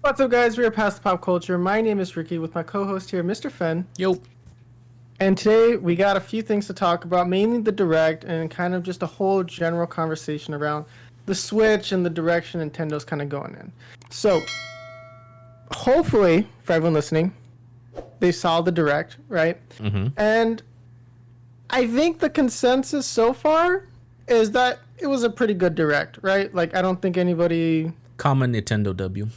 What's up, guys? We are Past the Pop Culture. My name is Ricky with my co-host here, Mrphen. Yo. And today we got a few things to talk about, mainly the Direct and kind of just a whole general conversation around the Switch and the direction Nintendo's kind of going in. So, hopefully, for everyone listening, they saw the Direct, right? Mm-hmm. And I think the consensus so far is that it was a pretty good Direct, right? Like, I don't think anybody... Common Nintendo W.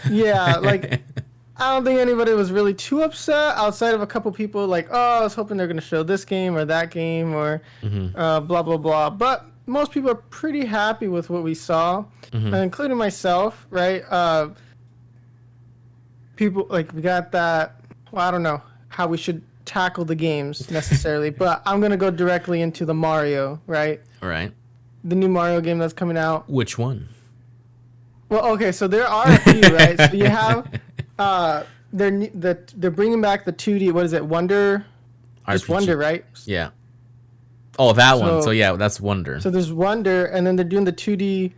Yeah, like... I don't think anybody was really too upset outside of a couple people like, oh, I was hoping they're going to show this game or that game or blah, blah, blah. But most people are pretty happy with what we saw, including myself, right? People, like, we got that, well, I don't know how we should tackle the games necessarily, but I'm going to go directly into the Mario, right? All right. The new Mario game that's coming out. Which one? Well, okay, so there are a few, right? So you have... they're bringing back the 2D. What is it? Wonder. It's RPG. Wonder, right? Yeah. Oh, that one. So yeah, that's Wonder. So there's Wonder, and then they're doing the 2D.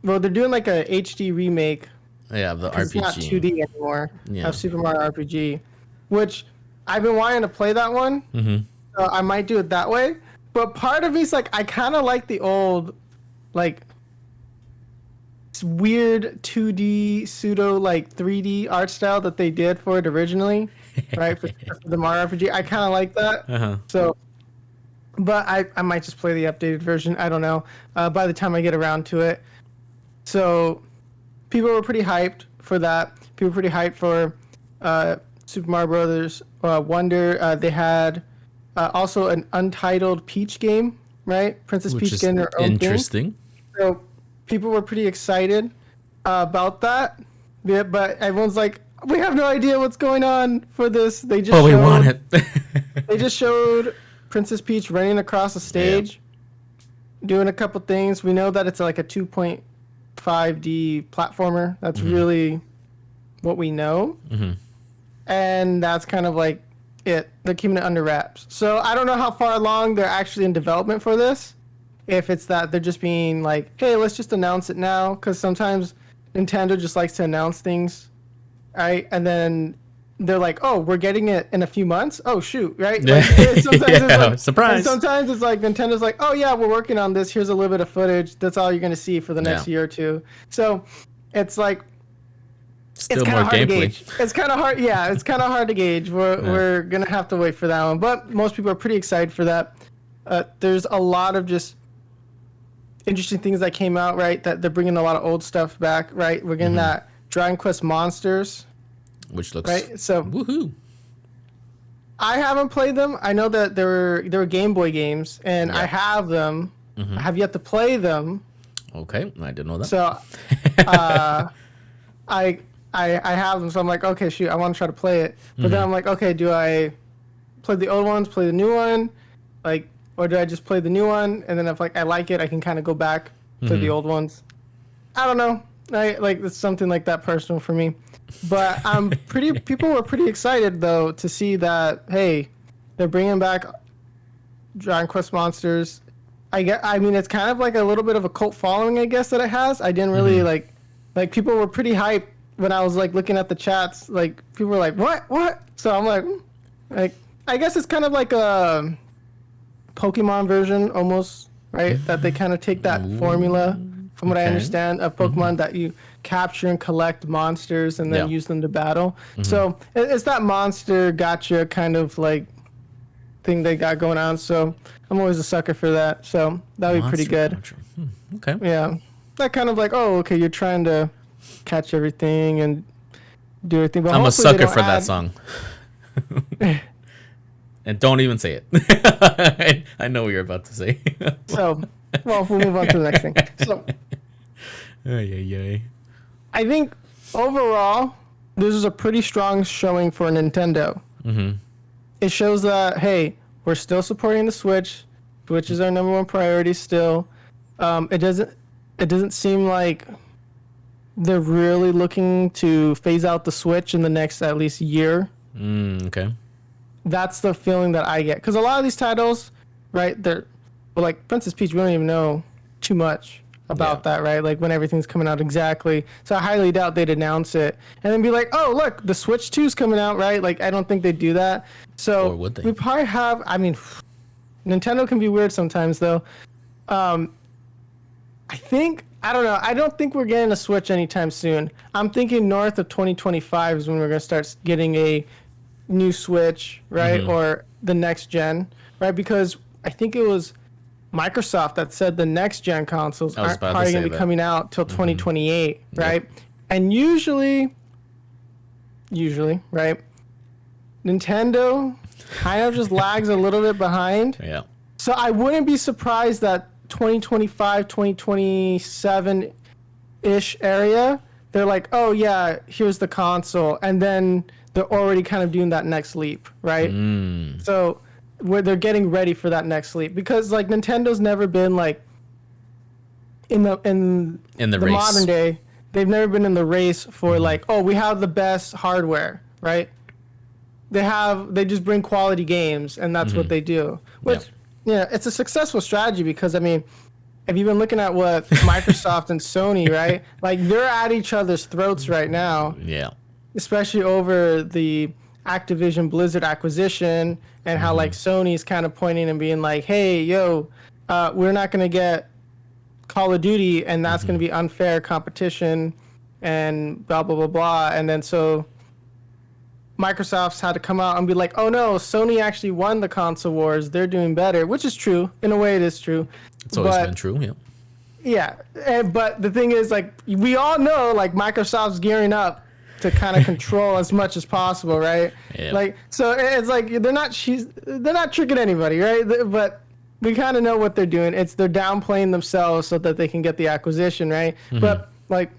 Well, they're doing like a HD remake. Yeah, the RPG. It's not 2D anymore. Yeah. Of Super Mario RPG, which I've been wanting to play that one. Mm-hmm. So I might do it that way. But part of me's like, I kind of like the old, like, weird 2D pseudo like 3D art style that they did for it originally, right? for the Mario RPG, I kind of like that. Uh-huh. So, but I might just play the updated version. I don't know. By the time I get around to it, so people were pretty hyped for that. People were pretty hyped for Super Mario Brothers Wonder. They had also an untitled Peach game, right? Princess Which Peach is getting her own interesting. game. So people were pretty excited about that, yeah, but everyone's like, we have no idea what's going on for this. They just we want it. They just showed Princess Peach running across the stage, doing a couple things. We know that it's like a 2.5D platformer. That's really what we know. And that's kind of like it. They're keeping it under wraps. So I don't know how far along they're actually in development for this. If it's that they're just being like, hey, let's just announce it now, because sometimes Nintendo just likes to announce things, right? And then they're like, oh, we're getting it in a few months. Oh, shoot, right? Like, Surprise. Sometimes it's like Nintendo's like, oh, yeah, we're working on this. Here's a little bit of footage. That's all you're going to see for the next year or two. So it's like, Still more gameplay. It's kind of hard. Yeah, it's kind of hard to gauge. We're going to have to wait for that one. But most people are pretty excited for that. There's a lot of just interesting things that came out, right? That they're bringing a lot of old stuff back, right? We're getting that Dragon Quest Monsters, which looks right. So woohoo! I haven't played them. I know that there were Game Boy games, and I have them. I have yet to play them. Okay, I didn't know that. So, I have them. So I'm like, okay, shoot, I want to try to play it. But then I'm like, okay, do I play the old ones, play the new one, like? Or do I just play the new one, and then if like I like it, I can kind of go back to the old ones? I don't know. It's something like that personal for me. But people were pretty excited though to see that, hey, they're bringing back Dragon Quest Monsters. I mean, it's kind of like a little bit of a cult following, I guess, that it has. I didn't really like people were pretty hyped when I was like looking at the chats. Like people were like, what? So I'm like I guess it's kind of like a Pokemon version almost, right? That they kind of take that formula, from what I understand, of Pokemon that you capture and collect monsters and then use them to battle. So it's that monster gotcha kind of like thing they got going on. So I'm always a sucker for that. So that would be pretty good. Okay. Yeah. That kind of like, oh, okay, you're trying to catch everything and do everything. But I'm a sucker for that song. And don't even say it. I know what you're about to say. So, well, we'll move on to the next thing. So, I think overall, this is a pretty strong showing for Nintendo. It shows that, hey, we're still supporting the Switch. Switch is our number one priority still. It doesn't seem like they're really looking to phase out the Switch in the next at least year. Okay. That's the feeling that I get, because a lot of these titles, right? They're like Princess Peach. We don't even know too much about that, right? Like when everything's coming out exactly. So I highly doubt they'd announce it and then be like, oh, look, the Switch 2's coming out, right? Like I don't think they'd do that. So Or would they? we probably have, I mean, Nintendo can be weird sometimes though. I don't know. I don't think we're getting a Switch anytime soon. I'm thinking north of 2025 is when we're going to start getting a new Switch, right? Or the next gen, right? Because I think it was Microsoft that said the next gen consoles aren't probably going to be coming out till 2028, right? And usually, right? Nintendo kind of just lags a little bit behind. Yeah. So I wouldn't be surprised that 2025, 2027 ish area, they're like, oh yeah, here's the console. And then they're already kind of doing that next leap, right? So where they're getting ready for that next leap, because like Nintendo's never been like in the race. modern day, they've never been in the race for like, oh, we have the best hardware, right? They just bring quality games and that's what they do. Which yeah, it's a successful strategy because I mean, have you been looking at what Microsoft and Sony, right? Like they're at each other's throats right now. Yeah. Especially over the Activision Blizzard acquisition and how like Sony's kind of pointing and being like, hey, yo, we're not going to get Call of Duty and that's going to be unfair competition and blah, blah, blah, blah. And then so Microsoft's had to come out and be like, oh no, Sony actually won the console wars. They're doing better, which is true. In a way, it is true. It's always been true, yeah. Yeah, but the thing is, like, we all know, like, Microsoft's gearing up to kind of control as much as possible, right? Yeah. Like, so it's like they're not tricking anybody, right? But we kind of know what they're doing. They're downplaying themselves so that they can get the acquisition, right? But like,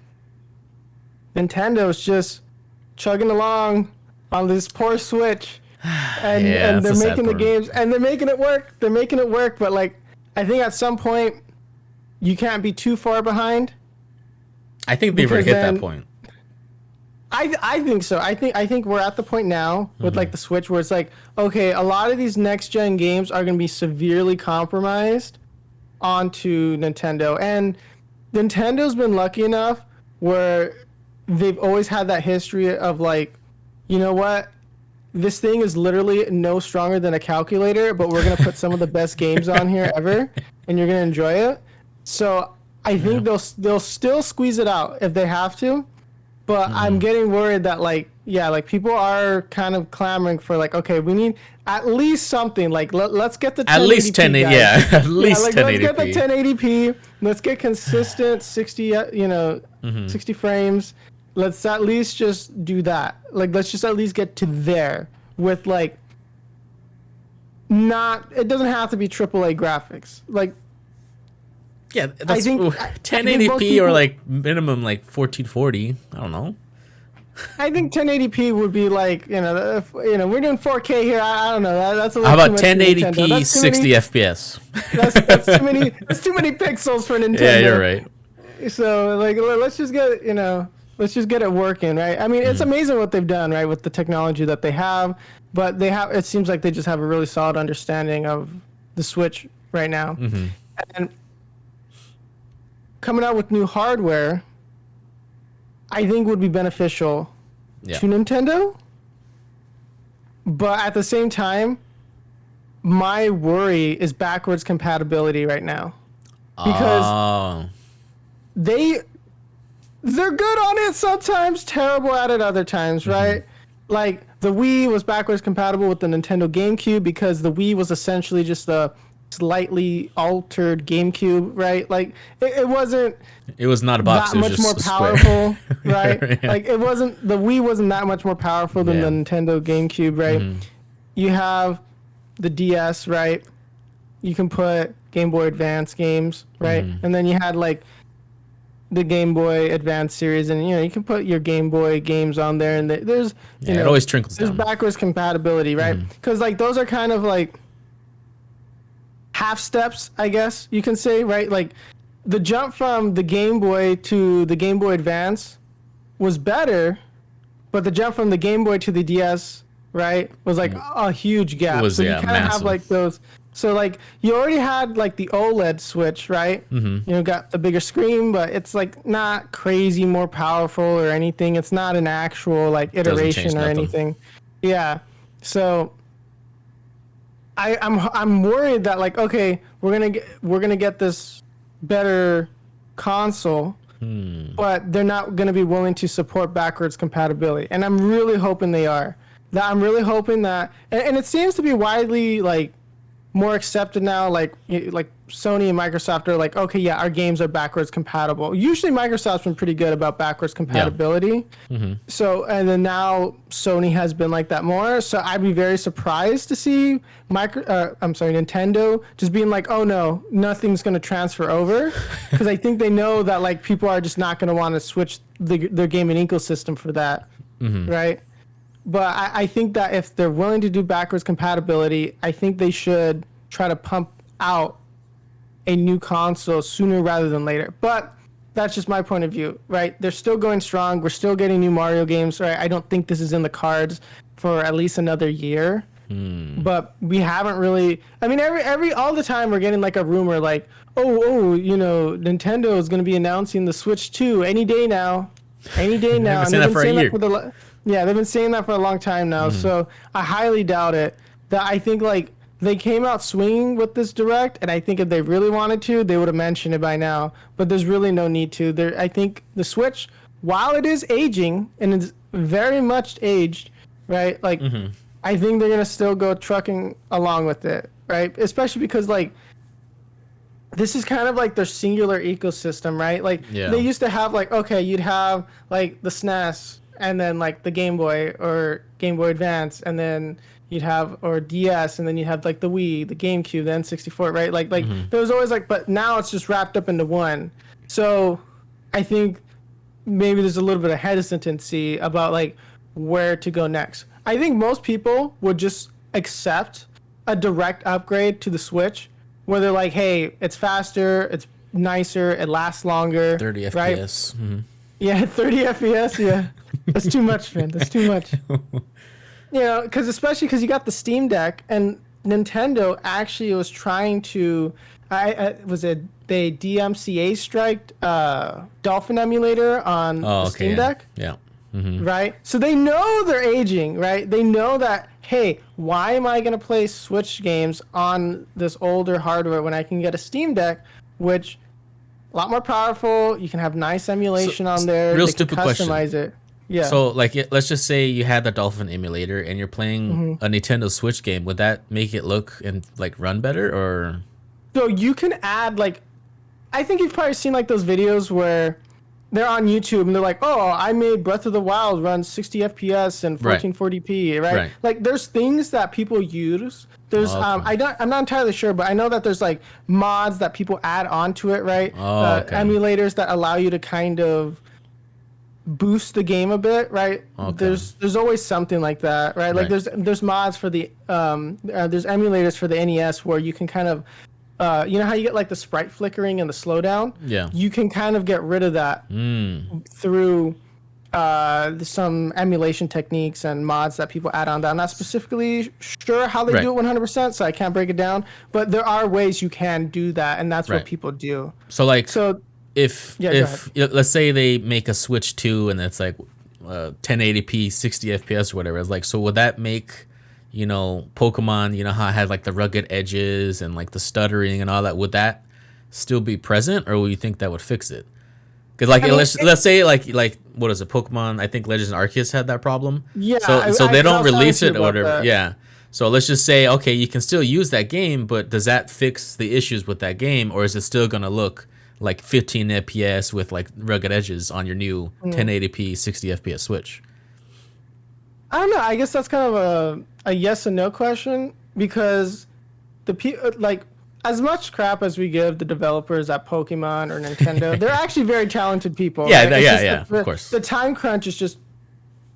Nintendo's just chugging along on this poor Switch, and they're making the games and they're making it work. They're making it work, but like, I think at some point you can't be too far behind. I think they've already hit that point. I think so. I think we're at the point now with like the Switch where it's like, okay, a lot of these next gen games are going to be severely compromised onto Nintendo, and Nintendo's been lucky enough where they've always had that history of like, you know what? This thing is literally no stronger than a calculator, but we're going to put some of the best games on here ever, and you're going to enjoy it. So I think they'll still squeeze it out if they have to. But I'm getting worried that like people are kind of clamoring for like, okay, we need at least something, like let's get the 1080p, at least 1080p, yeah, at least 1080p. Let's get the 1080p. Let's get consistent 60 60 frames. Let's at least just do that. Like let's just at least get to there with like it doesn't have to be AAA graphics. Like yeah, that's 1080p or like minimum like 1440. I don't know. I think 1080p would be like, we're doing 4K here. I don't know. That's a little How about too much 1080p 60 FPS? That's too many. That's too many pixels for Nintendo. Yeah, you're right. So like, let's just get it working, right? I mean, it's amazing what they've done, right, with the technology that they have. But it seems like they just have a really solid understanding of the Switch right now, and coming out with new hardware, I think would be beneficial to Nintendo. But at the same time, my worry is backwards compatibility right now. Because they're good on it sometimes, terrible at it other times, right? Like the Wii was backwards compatible with the Nintendo GameCube because the Wii was essentially just a slightly altered GameCube, right? Like it wasn't. It was not a box. That much more powerful, right? Yeah. Like the Wii wasn't that much more powerful than the Nintendo GameCube, right? You have the DS, right? You can put Game Boy Advance games, right? And then you had like the Game Boy Advance series, and you can put your Game Boy games on there, and there's it always trickles down. There's backwards compatibility, right? Because like those are kind of like half steps, I guess you can say, right? Like the jump from the Game Boy to the Game Boy Advance was better, but the jump from the Game Boy to the DS, right, was like a huge gap. It was, so you kind of have like those So like you already had like the OLED Switch, right? Mm-hmm. You know, got the bigger screen, but it's like not crazy more powerful or anything. It's not an actual like iteration or anything. Yeah. So I'm worried that like, okay, we're gonna get this better console, but they're not gonna be willing to support backwards compatibility. And I'm really hoping they are. That I'm really hoping that, and it seems to be widely like more accepted now. Like Sony and Microsoft are like, okay, yeah, our games are backwards compatible. Usually Microsoft's been pretty good about backwards compatibility. Yeah. Mm-hmm. So, and then now Sony has been like that more. So I'd be very surprised to see Nintendo just being like, oh no, nothing's going to transfer over. Because I think they know that like people are just not going to want to switch their gaming ecosystem for that. Mm-hmm. Right. But I think that if they're willing to do backwards compatibility, I think they should try to pump out a new console sooner rather than later. But that's just my point of view, right? They're still going strong. We're still getting new Mario games, right? I don't think this is in the cards for at least another year. But we haven't really. I mean, all the time we're getting like a rumor, like, you know, Nintendo is going to be announcing the Switch 2 any day now. Any day now. I've been saying that for a year. Yeah, they've been saying that for a long time now, so I highly doubt it. That I think like they came out swinging with this direct, and I think if they really wanted to, they would have mentioned it by now. But there's really no need to. I think the Switch, while it is aging and it's very much aged, right? Like I think they're gonna still go trucking along with it, right? Especially because like this is kind of like their singular ecosystem, right? Like they used to have like, okay, you'd have like the SNES. And then like the Game Boy or Game Boy Advance, and then you'd have or DS, and then you have like the Wii, the GameCube, the N64, right? Like there was always like, but now it's just wrapped up into one. So I think maybe there's a little bit of hesitancy about like where to go next. I think most people would just accept a direct upgrade to the Switch, where they're like, hey, it's faster, it's nicer, it lasts longer, 30 right? FPS. Yeah, 30 FPS. Yeah. That's too much, man. That's too much. You know, especially because you got the Steam Deck, and Nintendo actually was trying to. They DMCA striked Dolphin emulator on the Steam Deck. Yeah. Right. So they know they're aging, right? They know that. Hey, why am I going to play Switch games on this older hardware when I can get a Steam Deck, which a lot more powerful. You can have nice emulation on there. Real stupid question. Customize it. Yeah. So, like, let's just say you had the Dolphin emulator and you're playing a Nintendo Switch game. Would that make it look and like run better, or? So you can add like, I think you've probably seen like those videos where they're on YouTube and they're like, oh, I made Breath of the Wild run 60 FPS and 1440p, right? Like, there's things that people use. There's I'm not entirely sure, but I know that there's like mods that people add onto it, right? Emulators that allow you to kind of boost the game a bit, right? There's always something like that, right? Like there's mods for the there's emulators for the NES where you can kind of you know how you get like the sprite flickering and the slowdown? Yeah. You can kind of get rid of that through some emulation techniques and mods that people add on that. I'm not specifically sure how they do it 100%, so I can't break it down. But there are ways you can do that, and that's what people do. So like, if let's say they make a Switch 2 and it's like 1080p 60 FPS or whatever, it's like, so would that make, you know, Pokemon, you know how it had like the rugged edges and like the stuttering and all that, would that still be present, or would you think that would fix it? Because like, let's say like what is it, Pokemon, I think Legends Arceus had that problem. Yeah. So they don't release it or whatever. That. Yeah. So let's just say, okay, you can still use that game, but does that fix the issues with that game, or is it still gonna look like 15 FPS with like rugged edges on your new 1080p 60 FPS Switch? I don't know. I guess that's kind of a yes and no question, because like, as much crap as we give the developers at Pokemon or Nintendo, they're actually very talented people. Yeah, right? Of course. The time crunch is just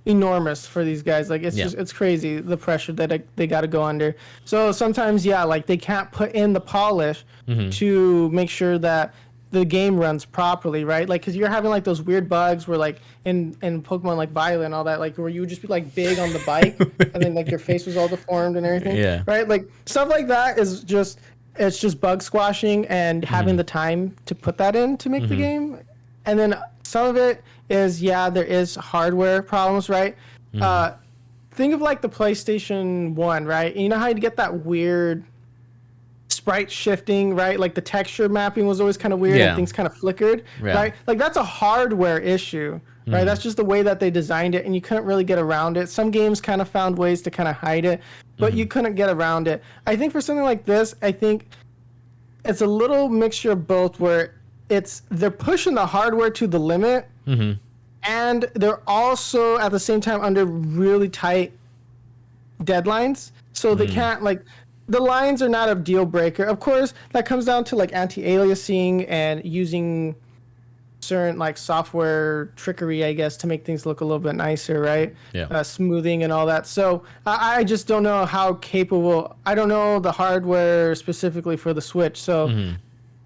enormous for these guys. Like, it's crazy, the pressure that they got to go under. So sometimes, like, they can't put in the polish to make sure that the game runs properly, right? Like, because you're having like those weird bugs where like in Pokemon like Violet and all that, like where you would just be like big on the bike and then like your face was all deformed and everything, Yeah. right? Like stuff like that is just it's just bug squashing and having the time to put that in to make the game. And then some of it is there is hardware problems, right? Think of like the PlayStation 1, right? And you know how you get that weird sprite shifting, right? Like the texture mapping was always kind of weird and things kind of flickered, right? Like that's a hardware issue, right? That's just the way that they designed it and you couldn't really get around it. Some games kind of found ways to kind of hide it, but you couldn't get around it. I think for something like this, I think it's a little mixture of both where they're pushing the hardware to the limit and they're also at the same time under really tight deadlines. So they can't like the lines are not a deal breaker. Of course, that comes down to like anti-aliasing and using certain like software trickery, I guess, to make things look a little bit nicer, right? Yeah. Smoothing and all that. So I just don't know how capable. I don't know the hardware specifically for the Switch. So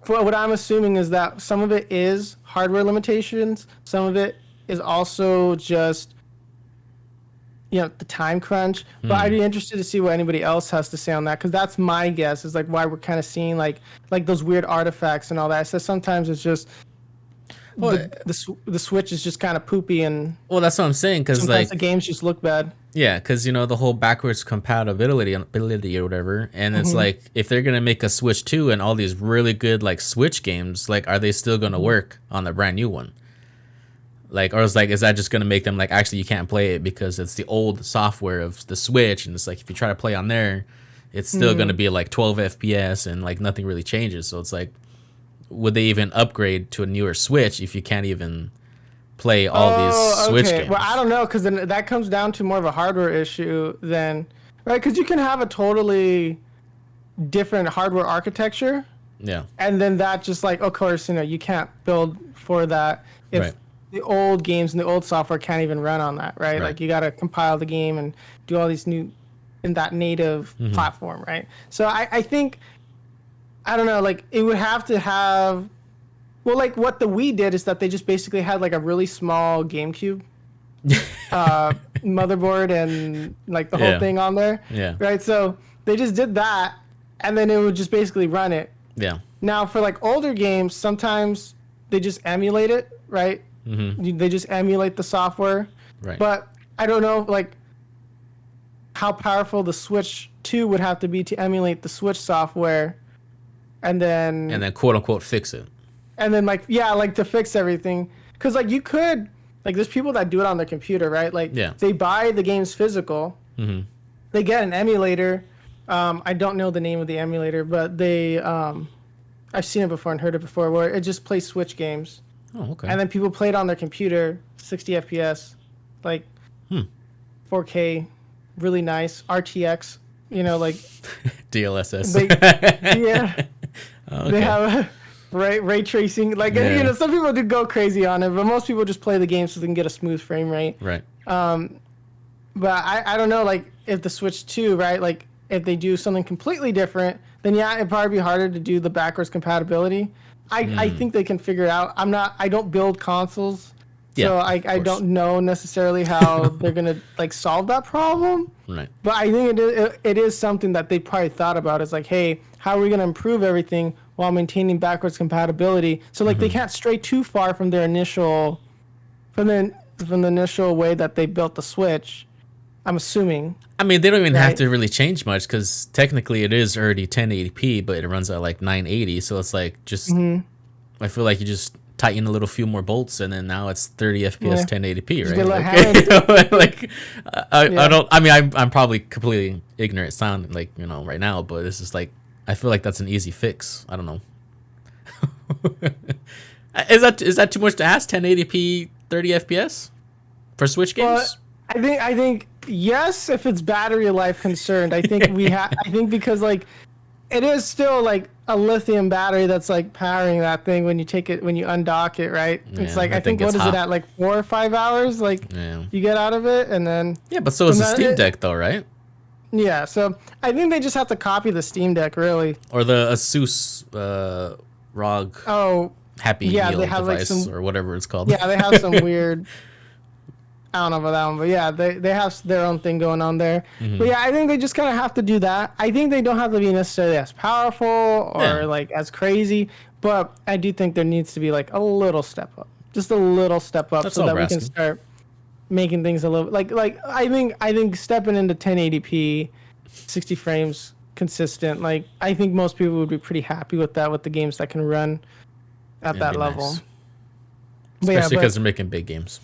for what I'm assuming is that some of it is hardware limitations. Some of it is also just the time crunch. But I'd be interested to see what anybody else has to say on that, because that's my guess is like why we're kind of seeing like those weird artifacts and all that. So sometimes it's just the Switch is just kind of poopy and that's what I'm saying, because like the games just look bad. Yeah, because the whole backwards compatibility or whatever, and it's like if they're gonna make a Switch 2 and all these really good like Switch games, like are they still gonna work on the brand new one? Like, or is that just gonna make them like actually you can't play it because it's the old software of the Switch, and it's like if you try to play on there, it's still gonna be like 12 FPS and like nothing really changes. So it's like, would they even upgrade to a newer Switch if you can't even play all these Switch games? Well, I don't know, because then that comes down to more of a hardware issue than, right? Because you can have a totally different hardware architecture. Yeah. And then that just like, of course, you can't build for that if the old games and the old software can't even run on that, right? Like you got to compile the game and do all these new in that native platform, right? So I think, I don't know, like it would have to have, well, like what the Wii did is that they just basically had like a really small GameCube motherboard and like the whole thing on there. Yeah. Right. So they just did that and then it would just basically run it. Yeah. Now for like older games, sometimes they just emulate it, right? They just emulate the software. Right. But I don't know like how powerful the Switch 2 would have to be to emulate the Switch software and then quote unquote fix it. And then like to fix everything, because like you could like there's people that do it on their computer, right? Like they buy the games physical, they get an emulator. I don't know the name of the emulator, but they I've seen it before and heard it before, where it just plays Switch games. Oh, okay. And then people play it on their computer, 60 FPS, like 4K, really nice RTX. Like DLSS. Okay. They have ray tracing, like some people do go crazy on it, but most people just play the game so they can get a smooth frame rate. Right. But I don't know, like if the Switch 2, right, like if they do something completely different, then it'd probably be harder to do the backwards compatibility. I think they can figure it out. I don't build consoles, so I don't know necessarily how they're gonna like solve that problem. Right. But I think it is something that they probably thought about. It's like, hey, how are we gonna improve everything while maintaining backwards compatibility? So like they can't stray too far from their initial, from the initial way that they built the Switch. I'm assuming. I mean, they don't even have to really change much, because technically it is already 1080p, but it runs at like 980. So it's like just, I feel like you just tighten a little few more bolts, and then now it's 30 FPS, 1080p, right? I don't. I mean, I'm probably completely ignorant, sound like right now, but it's just like I feel like that's an easy fix. I don't know. Is that too much to ask? 1080p, 30 FPS for Switch games? Well, I think yes, if it's battery life concerned. I think I think because like it is still like a lithium battery that's like powering that thing when you undock it, right? It's like I think what is it at, like 4 or 5 hours like you get out of it, and then but so is the Steam Deck though, right? Yeah, so I think they just have to copy the Steam Deck, really. Or the Asus ROG. Oh, Happy Meal device or whatever it's called. Yeah, they have some weird. I don't know about that one, but yeah, they have their own thing going on there. Mm-hmm. But yeah, I think they just kind of have to do that. I think they don't have to be necessarily as powerful or like as crazy, but I do think there needs to be like a little step up, just a little step up, so that we can start making things a little like I think stepping into 1080p, 60 frames consistent. Like I think most people would be pretty happy with that with the games that can run at that level. Nice. Especially because they're making big games.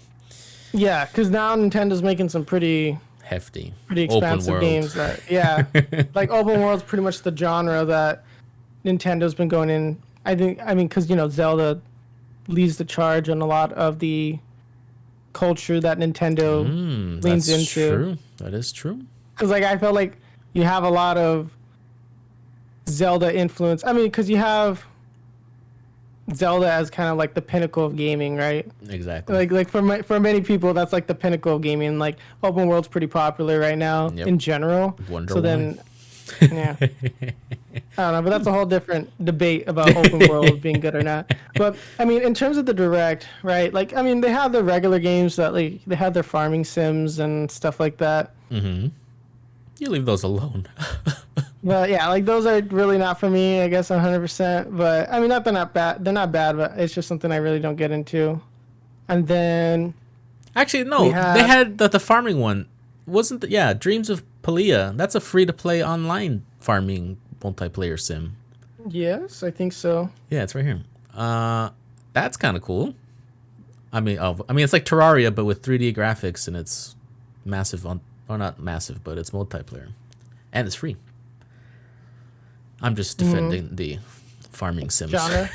Yeah, because now Nintendo's making some pretty hefty, pretty expansive games. That like open world's pretty much the genre that Nintendo's been going in. I mean, because Zelda leads the charge on a lot of the culture that Nintendo leans into. True. That is true. Because like I felt like you have a lot of Zelda influence. I mean, because you have Zelda as kind of like the pinnacle of gaming, right? Exactly. Like for many people, that's like the pinnacle of gaming. Like open world's pretty popular right now in general. So then, yeah, I don't know, but that's a whole different debate about open world being good or not. But I mean, in terms of the Direct, right? Like, I mean, they have the regular games that like they have their farming sims and stuff like that. Mm-hmm. You leave those alone. But yeah, like those are really not for me, I guess 100%. But I mean, they're not bad. They're not bad, but it's just something I really don't get into. And then, actually, no, they had the farming one, wasn't? Dreams of Palia. That's a free to play online farming multiplayer sim. Yes, I think so. Yeah, it's right here. That's kind of cool. I mean, it's like Terraria, but with 3D graphics, and it's massive or not massive, but it's multiplayer, and it's free. I'm just defending the farming sims genre.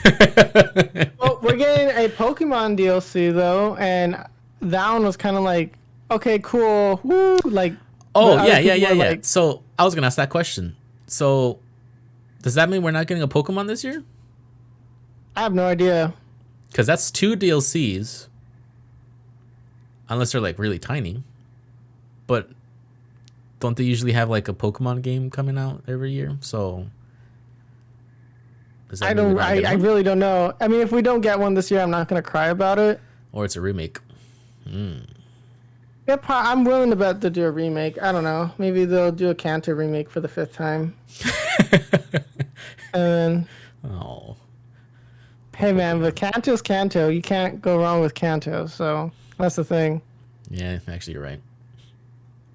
Well, we're getting a Pokemon DLC though, and that one was kind of like, okay, cool, woo, like. Oh yeah. Like, so I was gonna ask that question. So, does that mean we're not getting a Pokemon this year? I have no idea. Because that's 2 DLCs, unless they're like really tiny. But don't they usually have like a Pokemon game coming out every year? So. I really don't know. I mean, if we don't get one this year, I'm not gonna cry about it. Or it's a remake. Yeah, I'm willing to bet they'll do a remake. I don't know. Maybe they'll do a Kanto remake for the 5th time. And hey man, but Kanto's Kanto. You can't go wrong with Kanto. So that's the thing. Yeah, actually, you're right.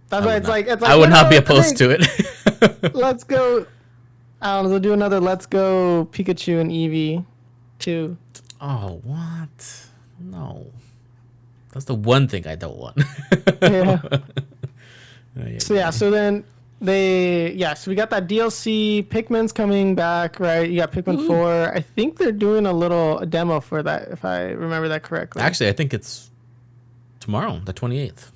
That's why it's like I would not be opposed to it. Let's go. I don't know, they'll do another Let's Go Pikachu and Eevee too. Oh, what? No. That's the one thing I don't want. Yeah. So then so we got that DLC. Pikmin's coming back, right? You got Pikmin 4. I think they're doing a demo for that, if I remember that correctly. Actually, I think it's tomorrow, the 28th.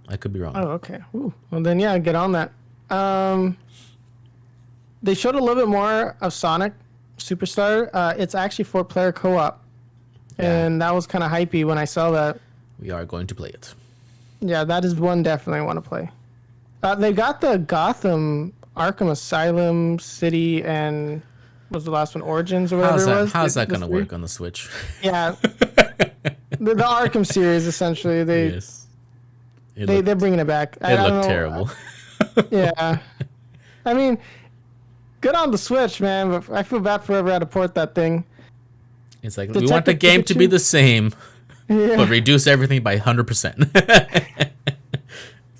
I could be wrong. Oh, okay. Ooh. Well, then, yeah, get on that. They showed a little bit more of Sonic Superstar. It's actually 4-player co-op. Yeah. And that was kind of hypey when I saw that. We are going to play it. Yeah, that is one definitely I want to play. They got the Gotham, Arkham Asylum, City, and what was the last one? Origins or whatever it was. How's that going to work on the Switch? Yeah. the Arkham series, essentially. They're bringing it back. It looked terrible. Yeah. I mean, good on the Switch, man, but I feel bad for whoever had to port that thing. It's like, we want the game to be the same, but reduce everything by 100%.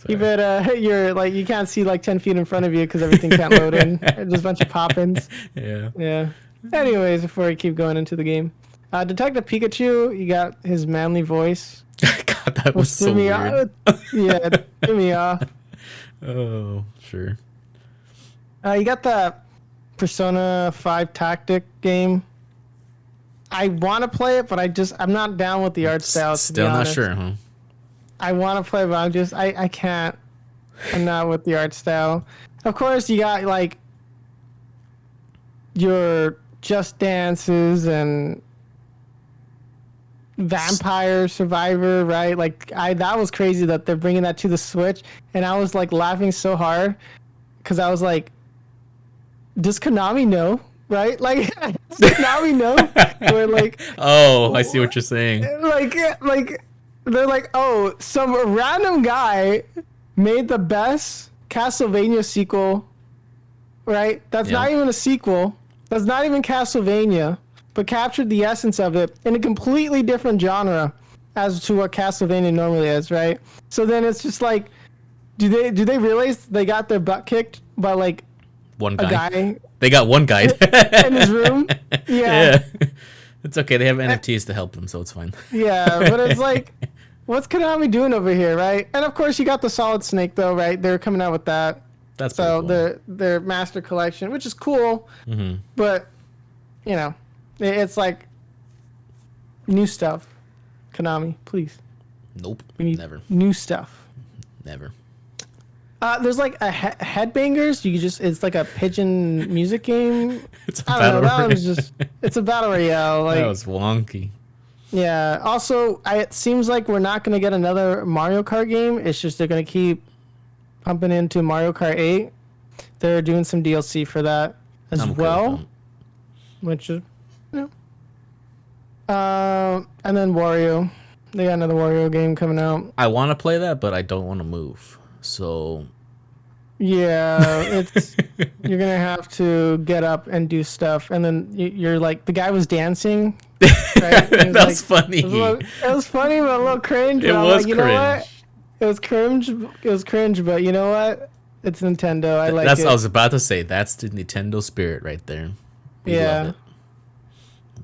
Keep it, you can't see like 10 feet in front of you because everything can't load in. There's a bunch of pop-ins. Yeah. Anyways, before we keep going into the game. Detective Pikachu, you got his manly voice. God, that was so weird. Yeah, threw me off. Oh, sure. You got the Persona 5 tactic game. I want to play it, but I'm not down with the art style. Still not sure, huh? I want to play, but I can't. I'm not with the art style. Of course, you got like your Just Dances and Vampire Survivor, right? Like that was crazy that they're bringing that to the Switch, and I was like laughing so hard because I was like, does Konami know? Right? Like, Konami know? Where like, oh, I see what you're saying. Like they're like, oh, some random guy made the best Castlevania sequel, right? That's not even a sequel. That's not even Castlevania, but captured the essence of it in a completely different genre as to what Castlevania normally is, right? So then it's just like, do they realize they got their butt kicked by like one guy? They got one guy in his room. Yeah. It's okay. They have NFTs to help them, so it's fine. Yeah, but it's like, what's Konami doing over here, right? And of course, you got the Solid Snake, though, right? They're coming out with that. That's so cool. their master collection, which is cool, but you know, it's like new stuff. Konami, please. Nope. We need never. New stuff. Never. There's like a Headbangers. It's like a pigeon music game. It's a battle royale. It's a battle royale. Like, that was wonky. Yeah. Also, it seems like we're not gonna get another Mario Kart game. It's just they're gonna keep pumping into Mario Kart 8. They're doing some DLC for that as well, which is, you know. And then Wario. They got another Wario game coming out. I want to play that, but I don't want to move. So. Yeah, you're gonna have to get up and do stuff, and then you're like, the guy was dancing. Right? That was funny. It was funny, but a little cringe. It was cringe. Know what? It was cringe. It was cringe, but you know what? It's Nintendo. I like it. I was about to say. That's the Nintendo spirit right there. We love it.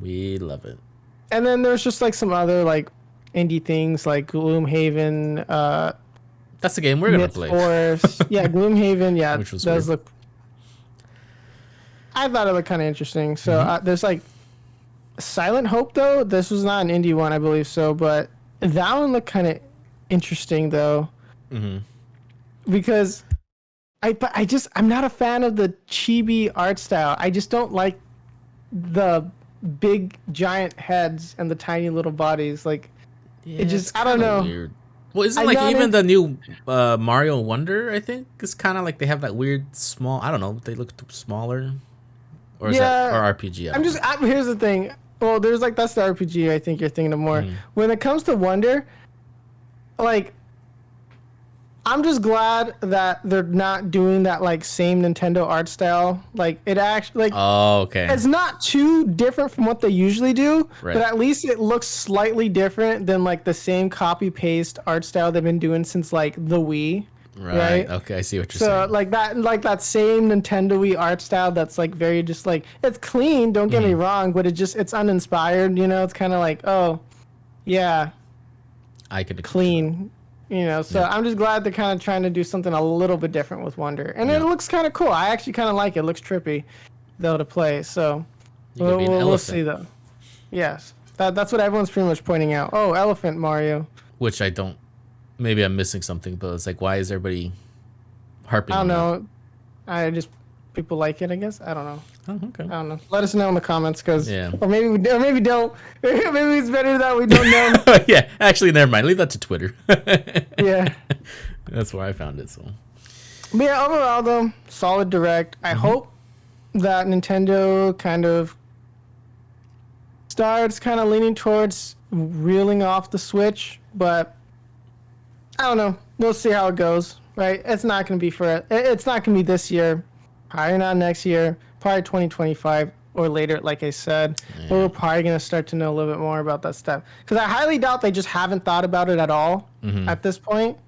We love it. And then there's just like some other like indie things like Gloomhaven. That's the game we're gonna play. Yeah, Gloomhaven. Yeah, which was does look. I thought it looked kind of interesting. So there's like Silent Hope though. This was not an indie one, I believe so, but that one looked kind of interesting though, because I'm not a fan of the chibi art style. I just don't like the big giant heads and the tiny little bodies. Like, it just, I don't know. Weird. Well, isn't like even the new Mario Wonder, I think, it's kind of like they have that weird small, I don't know, they look smaller. Or is that or RPG? Here's the thing. Well, there's like, that's the RPG I think you're thinking of more. When it comes to Wonder, like, I'm just glad that they're not doing that like same Nintendo art style. Like, it actually, like, oh, okay, it's not too different from what they usually do, right. But at least it looks slightly different than like the same copy paste art style they've been doing since like the Wii. Right. Okay, I see what you're saying. So like that same Nintendo Wii art style that's like very just like, it's clean, don't get me wrong, but it's uninspired, you know. It's kind of like, oh yeah, I could clean. You know, so I'm just glad they're kind of trying to do something a little bit different with Wonder. And it looks kind of cool. I actually kind of like it. It looks trippy, though, to play. So we'll see, though. Yes. That's what everyone's pretty much pointing out. Oh, Elephant Mario. Which I don't... Maybe I'm missing something, but it's like, why is everybody harping on that? I don't know. People like it, I guess. I don't know. Oh, okay. I don't know. Let us know in the comments, because or maybe don't. Maybe it's better that we don't know. Yeah, actually, never mind. Leave that to Twitter. Yeah, that's where I found it. So, but yeah, overall though, solid direct. I hope that Nintendo kind of starts kind of leaning towards reeling off the Switch, but I don't know. We'll see how it goes. Right? It's not going to be it's not going to be this year. Probably not next year. Probably 2025 or later, like I said. Yeah. We're probably going to start to know a little bit more about that stuff. Because I highly doubt they just haven't thought about it at all at this point.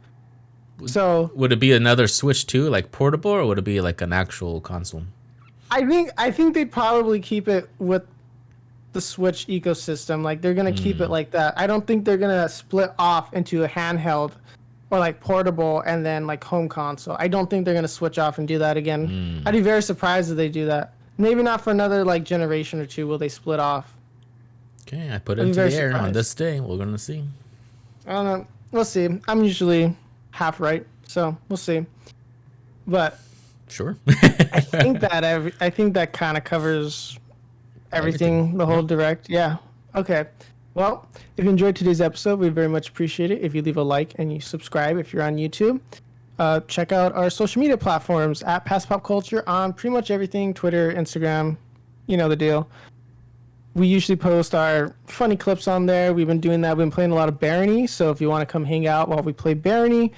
So would it be another Switch 2, like portable, or would it be like an actual console? I think they'd probably keep it with the Switch ecosystem. Like, they're going to keep it like that. I don't think they're going to split off into a handheld or like portable and then like home console. I don't think they're gonna switch off and do that again. I'd be very surprised if they do that. Maybe not for another like generation or two will they split off. Okay, I put it into the air on this day. We're gonna see. I don't know. We'll see. I'm usually half right, so we'll see. But sure. I think that kind of covers everything. The whole direct. Yeah. Okay. Well, if you enjoyed today's episode, we very much appreciate it if you leave a like and you subscribe if you're on YouTube. Check out our social media platforms at Past Pop Culture on pretty much everything, Twitter, Instagram, you know the deal. we usually post our funny clips on there. We've been doing that. We've been playing a lot of Barony. So if you want to come hang out while we play Barony,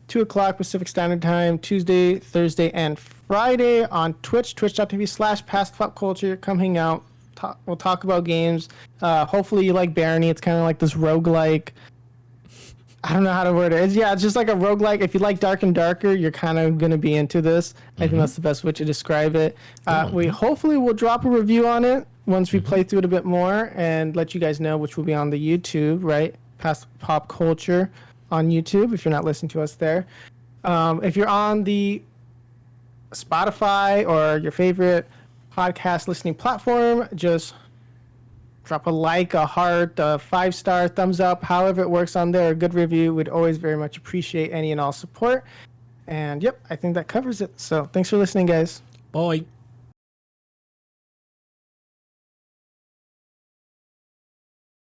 2 o'clock Pacific Standard Time, Tuesday, Thursday, and Friday on Twitch, twitch.tv/pastpopculture. Come hang out. We'll talk about games. Hopefully you like Barony. It's kind of like this roguelike. I don't know how to word it. It's just like a roguelike. If you like Dark and Darker, you're kind of going to be into this. I think that's the best way to describe it. We hopefully will drop a review on it once we play through it a bit more and let you guys know, which will be on the YouTube, right? Past Pop Culture on YouTube if you're not listening to us there. If you're on the Spotify or your favorite podcast listening platform, just drop a like, a heart, a 5-star, thumbs up, however it works on there, a good review. We'd always very much appreciate any and all support. And yep, I think that covers it. So thanks for listening, guys. Bye.